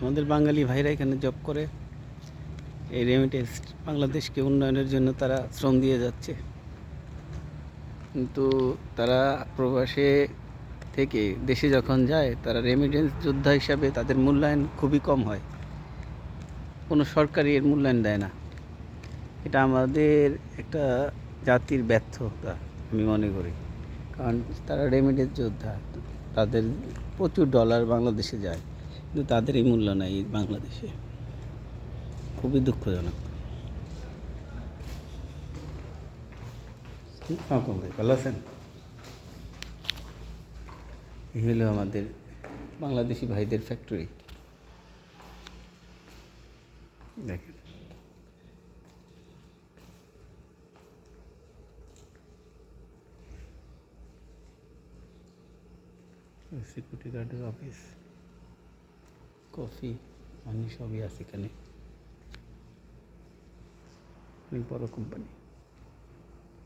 আমাদের বাঙালি ভাইরা এখানে জব করে, এই রেমিটেন্স বাংলাদেশকে উন্নয়নের জন্য তারা শ্রম দিয়ে যাচ্ছে। কিন্তু তারা প্রবাসে থেকে দেশে যখন যায়, তারা রেমিটেন্স যোদ্ধা হিসাবে তাদের মূল্যায়ন খুবই কম হয়। কোনো সরকারই এর মূল্যায়ন দেয় না। এটা আমাদের একটা জাতির ব্যর্থতা আমি মনে করি। কারণ তারা রেমিটেন্স যোদ্ধা, তাদের প্রচুর ডলার বাংলাদেশে যায়, কিন্তু তাদের এই মূল্য নাই বাংলাদেশে। খুবই দুঃখজনক। আসসালামু ভাই, ভালো আছেন? এই হলো আমাদের বাংলাদেশি ভাইদের ফ্যাক্টরি। দেখেন, সিকিউরিটি গার্ডের অফিস, কফি, পানি সবই আছে এখানে। অনেক বড় কোম্পানি।